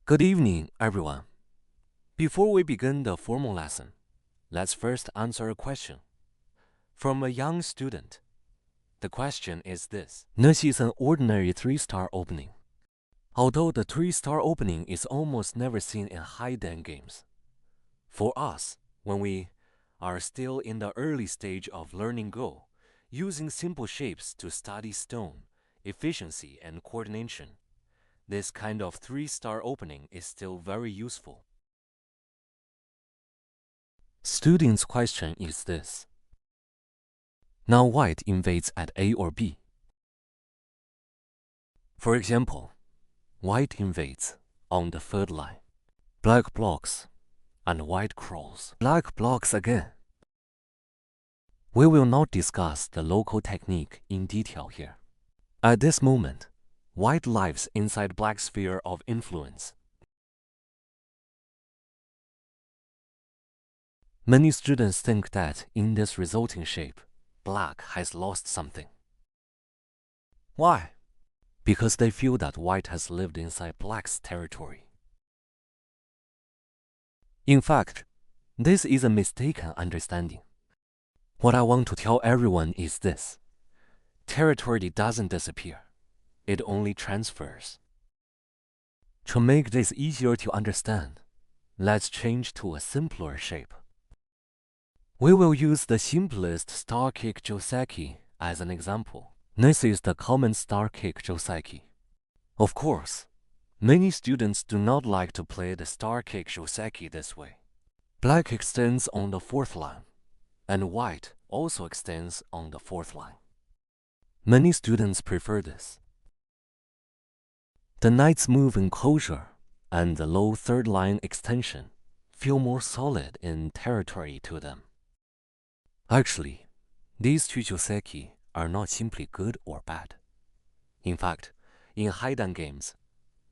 Good evening, everyone. Before we begin the formal lesson, let's first answer a question. From a young student, the question is this. This is an ordinary 3-star opening. Although the 3-star opening is almost never seen in high-dan games, for us, when we are still in the early stage of learning Go, using simple shapes to study stone, efficiency, and coordination, this kind of 3-star opening is still very useful. Student's question is this. Now white invades at A or B. For example, white invades on the third line. Black blocks and white crawls. Black blocks again. We will not discuss the local technique in detail here. At this moment, white lives inside black's sphere of influence. Many students think that in this resulting shape, black has lost something. Why? Because they feel that white has lived inside black's territory. In fact, this is a mistaken understanding. What I want to tell everyone is this. Territory doesn't disappear. It only transfers. To make this easier to understand, let's change to a simpler shape. We will use the simplest star kick joseki as an example. This is the common star kick joseki. Of course, many students do not like to play the star kick joseki this way. Black extends on the 4th line, and white also extends on the 4th line. Many students prefer this. The knight's move enclosure and the low 3rd line extension feel more solid in territory to them. Actually, these two joseki are not simply good or bad. In fact, in high-dan games,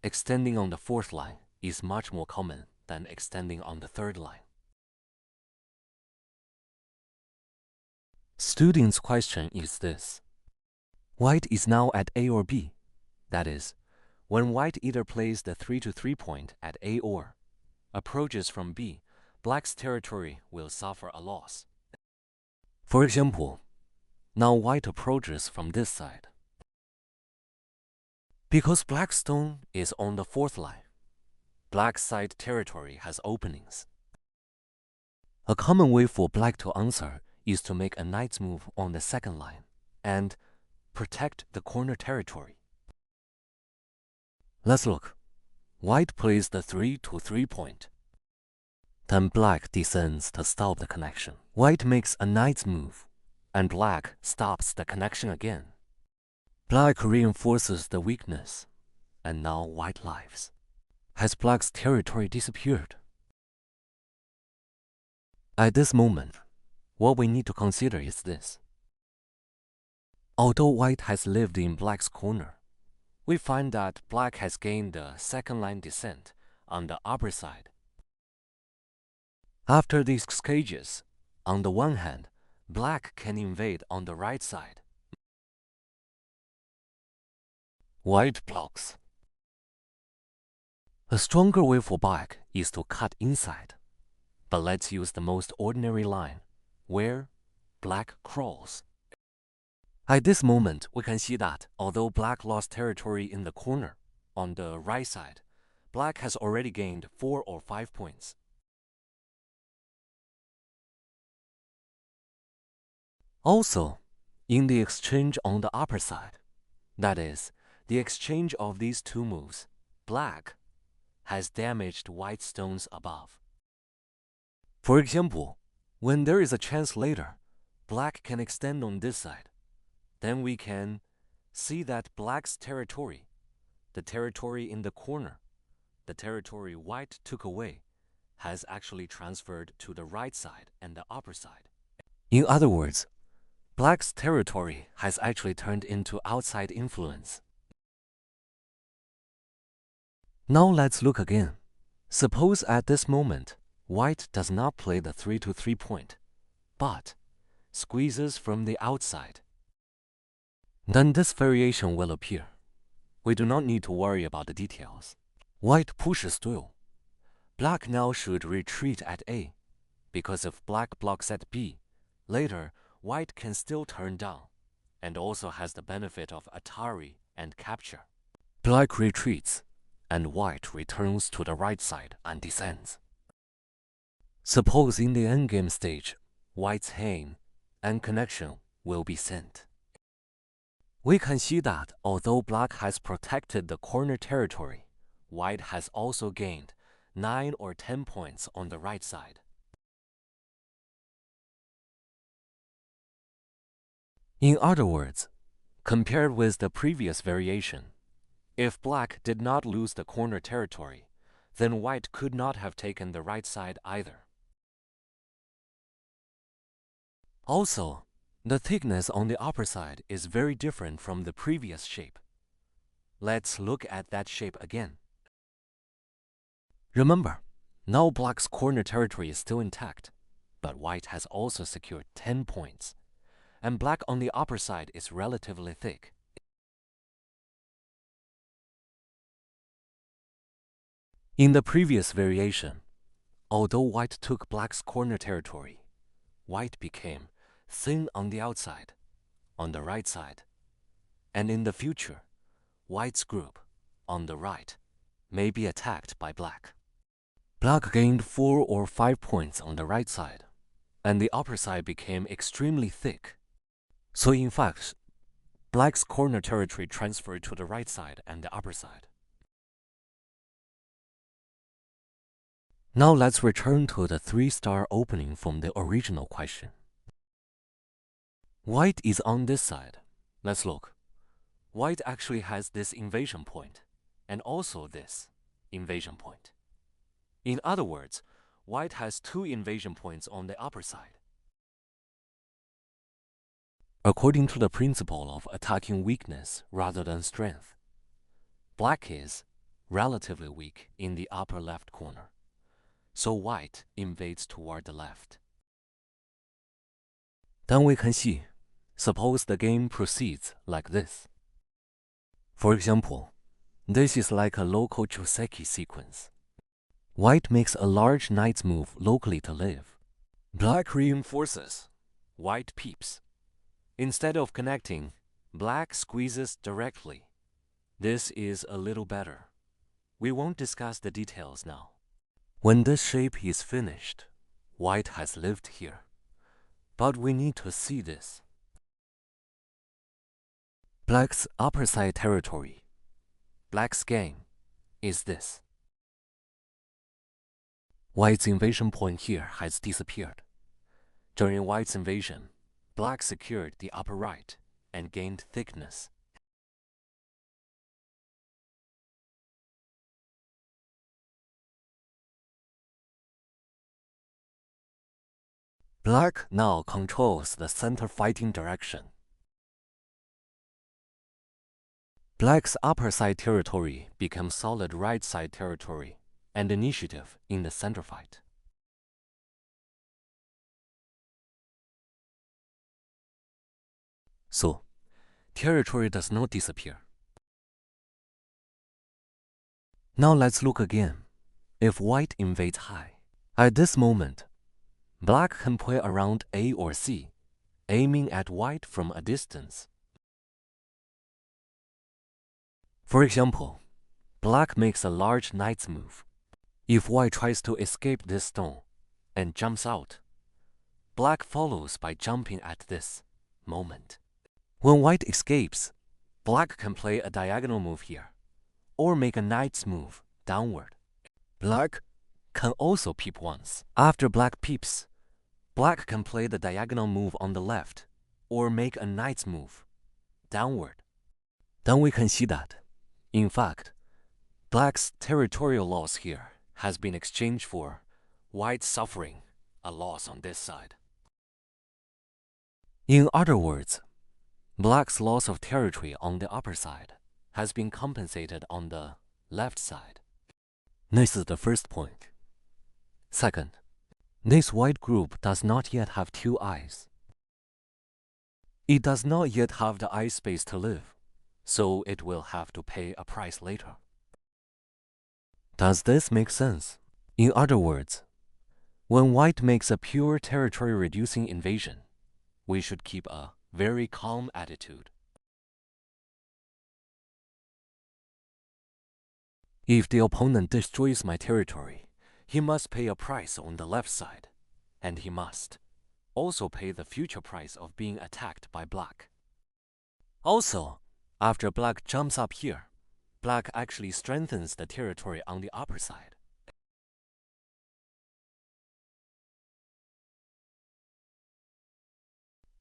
extending on the 4th line is much more common than extending on the 3rd line. Student's question is this. White is now at A or B. That is, when white either plays the 3-3 point at A or approaches from B, black's territory will suffer a loss. For example, now white approaches from this side. Because black's stone is on the 4th line, black's side territory has openings. A common way for black to answer is to make a knight's move on the 2nd line and protect the corner territory. Let's look. White plays the 3-3 point. Then black descends to stop the connection. White makes a knight's move, and black stops the connection again. Black reinforces the weakness, and now white lives. Has black's territory disappeared? At this moment, what we need to consider is this. Although white has lived in black's corner, we find that black has gained the 2nd line descent on the upper side. After these stages, on the one hand, black can invade on the right side. White blocks. A stronger way for black is to cut inside, but let's use the most ordinary line, where black crawls. At this moment, we can see that although black lost territory in the corner, on the right side, black has already gained 4 or 5 points. Also, in the exchange on the upper side, that is, the exchange of these two moves, black has damaged white stones above. For example, when there is a chance later, black can extend on this side. Then we can see that black's territory, the territory in the corner, the territory white took away, has actually transferred to the right side and the upper side. In other words, black's territory has actually turned into outside influence. Now let's look again. Suppose at this moment, white does not play the 3-3 point, but squeezes from the outside. Then this variation will appear. We do not need to worry about the details. White pushes through. Black now should retreat at A, because if black blocks at B, later white can still turn down, and also has the benefit of Atari and capture. Black retreats, and white returns to the right side and descends. Suppose in the endgame stage, white's hand and connection will be sent. We can see that although black has protected the corner territory, white has also gained 9 or 10 points on the right side. In other words, compared with the previous variation, if black did not lose the corner territory, then white could not have taken the right side either. Also, the thickness on the upper side is very different from the previous shape. Let's look at that shape again. Remember, now black's corner territory is still intact, but white has also secured 10 points, and black on the upper side is relatively thick. In the previous variation, although white took black's corner territory, white became thin on the outside, on the right side, and in the future, white's group, on the right, may be attacked by black. Black gained 4 or 5 points on the right side, and the upper side became extremely thick. So in fact, black's corner territory transferred to the right side and the upper side. Now let's return to the 3-star opening from the original question. White is on this side. Let's look. White actually has this invasion point, and also this invasion point. In other words, white has 2 invasion points on the upper side. According to the principle of attacking weakness rather than strength, black is relatively weak in the upper left corner, so white invades toward the left. Then we can see, suppose the game proceeds like this. For example, this is like a local Joseki sequence. White makes a large knight's move locally to live. Black reinforces. White peeps. Instead of connecting, black squeezes directly. This is a little better. We won't discuss the details now. When this shape is finished, white has lived here. But we need to see this. Black's upper side territory, black's gain, is this. White's invasion point here has disappeared. During white's invasion, black secured the upper right and gained thickness. Black now controls the center fighting direction. Black's upper side territory becomes solid right side territory and initiative in the center fight. So, territory does not disappear. Now let's look again. If white invades high, at this moment, black can play around A or C, aiming at white from a distance. For example, black makes a large knight's move. If white tries to escape this stone and jumps out, black follows by jumping at this moment. When white escapes, black can play a diagonal move here, or make a knight's move downward. Black can also peep once. After black peeps, black can play the diagonal move on the left, or make a knight's move downward. Then we can see that, in fact, black's territorial loss here has been exchanged for white suffering a loss on this side. In other words, black's loss of territory on the upper side has been compensated on the left side. This is the first point. Second, this white group does not yet have 2 eyes. It does not yet have the eye space to live, so it will have to pay a price later. Does this make sense? In other words, when white makes a pure territory-reducing invasion, we should keep a very calm attitude. If the opponent destroys my territory, he must pay a price on the left side, and he must also pay the future price of being attacked by black. Also, after black jumps up here, black actually strengthens the territory on the upper side.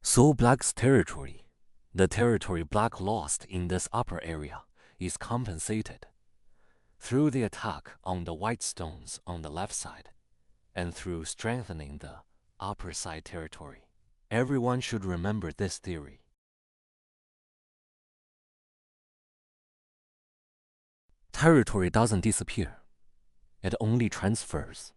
So black's territory, the territory black lost in this upper area, is compensated through the attack on the white stones on the left side and through strengthening the upper side territory. Everyone should remember this theory. Territory doesn't disappear. It only transfers.